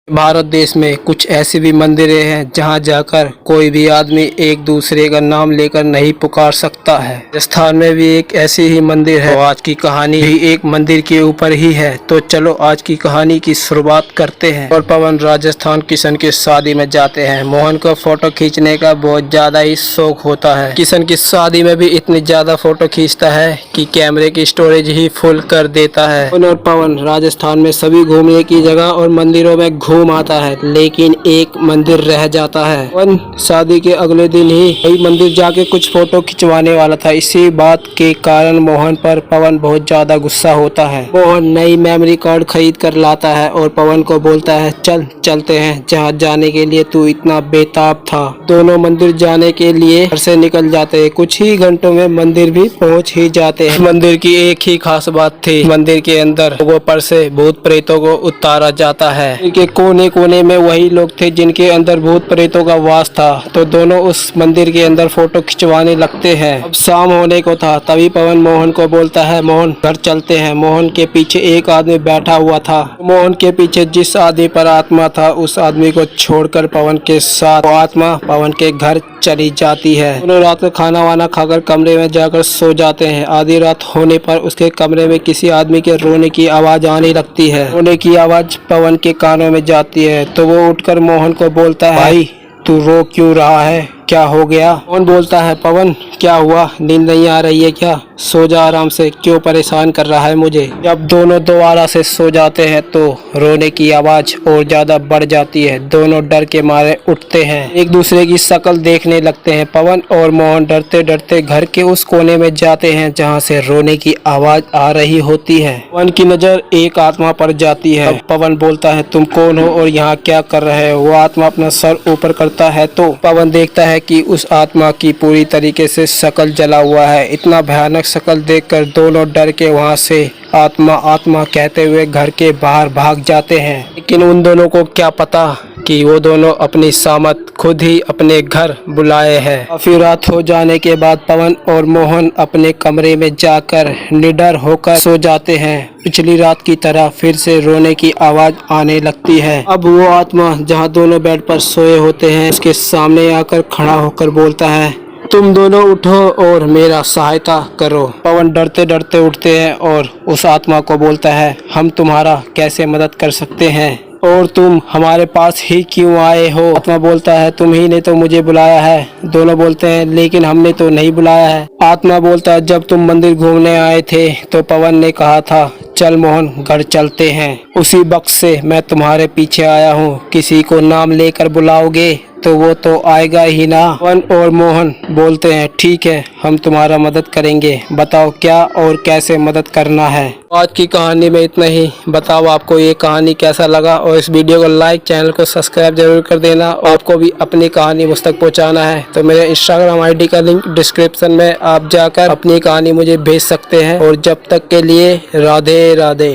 भारत देश में कुछ ऐसे भी मंदिरें हैं जहां जाकर कोई भी आदमी एक दूसरे का नाम लेकर नहीं पुकार सकता है। राजस्थान में भी एक ऐसी ही मंदिर है। तो आज की कहानी भी एक मंदिर के ऊपर ही है। तो चलो आज की कहानी की शुरुआत करते हैं। और पवन राजस्थान किशन की शादी में जाते हैं। मोहन को फोटो खींचने का बहुत ज्यादा ही शौक होता है। किशन की शादी में भी इतनी ज्यादा फोटो खींचता है कि कैमरे की स्टोरेज ही फुल कर देता है। और पवन राजस्थान में सभी घूमने की जगह और मंदिरों में घूम आता है, लेकिन एक मंदिर रह जाता है। पवन शादी के अगले दिन ही वही मंदिर जाके कुछ फोटो खिंचवाने वाला था। इसी बात के कारण मोहन पर पवन बहुत ज्यादा गुस्सा होता है। मोहन नई मेमोरी कार्ड खरीद कर लाता है और पवन को बोलता है चलते हैं जहाँ जाने के लिए तू इतना बेताब था। दोनों मंदिर जाने के लिए घर से निकल जाते हैं। कुछ ही घंटों में मंदिर भी पहुँच ही जाते हैं। मंदिर की एक ही खास बात थी, मंदिर के अंदर लोगों पर से भूत प्रेतों को उतारा जाता है। के कोने कोने में वही लोग थे जिनके अंदर भूत प्रेतों का वास था। तो दोनों उस मंदिर के अंदर फोटो खिंचवाने लगते हैं। अब शाम होने को था, तभी पवन मोहन को बोलता है मोहन घर चलते हैं। मोहन के पीछे एक आदमी बैठा हुआ था। मोहन के पीछे जिस आदमी पर आत्मा था उस आदमी को छोड़कर पवन के साथ वो आत्मा पवन के घर चली जाती है। दोनों रात को खाना वाना खाकर कमरे में जाकर सो जाते हैं। आधी रात होने पर उसके कमरे में किसी आदमी के रोने की आवाज आने लगती है। रोने की आवाज पवन के कानों में जाती है तो वो उठकर मोहन को बोलता है भाई तू रो क्यों रहा है, क्या हो गया? मोहन बोलता है पवन क्या हुआ, नींद नहीं आ रही है क्या? सो जा आराम से, क्यों परेशान कर रहा है मुझे? जब दोनों दोबारा से सो जाते हैं तो रोने की आवाज और ज्यादा बढ़ जाती है। दोनों डर के मारे उठते हैं, एक दूसरे की शक्ल देखने लगते हैं। पवन और मोहन डरते डरते घर के उस कोने में जाते हैं जहाँ से रोने की आवाज आ रही होती है। पवन की नजर एक आत्मा पर जाती है। पवन बोलता है तुम कौन हो और यहाँ क्या कर रहे हो? वो आत्मा अपना सर ऊपर करता है तो पवन देखता है कि उस आत्मा की पूरी तरीके से शक्ल जला हुआ है। इतना भयानक शक्ल देखकर दोनों डर के वहां से आत्मा आत्मा कहते हुए घर के बाहर भाग जाते हैं। लेकिन उन दोनों को क्या पता कि वो दोनों अपनी सामत खुद ही अपने घर बुलाए हैं। काफी रात हो जाने के बाद पवन और मोहन अपने कमरे में जाकर निडर होकर सो जाते हैं। पिछली रात की तरह फिर से रोने की आवाज आने लगती है। अब वो आत्मा जहाँ दोनों बेड पर सोए होते हैं उसके सामने आकर खड़ा होकर बोलता है तुम दोनों उठो और मेरा सहायता करो। पवन डरते डरते उठते हैं और उस आत्मा को बोलता है हम तुम्हारा कैसे मदद कर सकते हैं और तुम हमारे पास ही क्यों आए हो? आत्मा बोलता है तुम ही ने तो मुझे बुलाया है। दोनों बोलते हैं लेकिन हमने तो नहीं बुलाया है। आत्मा बोलता है जब तुम मंदिर घूमने आए थे तो पवन ने कहा था चल मोहन घर चलते हैं, उसी वक्त से मैं तुम्हारे पीछे आया हूँ। किसी को नाम लेकर बुलाओगे तो वो तो आएगा ही ना। पवन और मोहन बोलते हैं ठीक है हम तुम्हारा मदद करेंगे, बताओ क्या और कैसे मदद करना है। आज की कहानी में इतना ही। बताओ आपको ये कहानी कैसा लगा और इस वीडियो को लाइक चैनल को सब्सक्राइब जरूर कर देना। आपको भी अपनी कहानी मुझ तक पहुँचाना है तो मेरे इंस्टाग्राम ID का लिंक डिस्क्रिप्शन में आप जाकर अपनी कहानी मुझे भेज सकते हैं। और जब तक के लिए राधे राधे।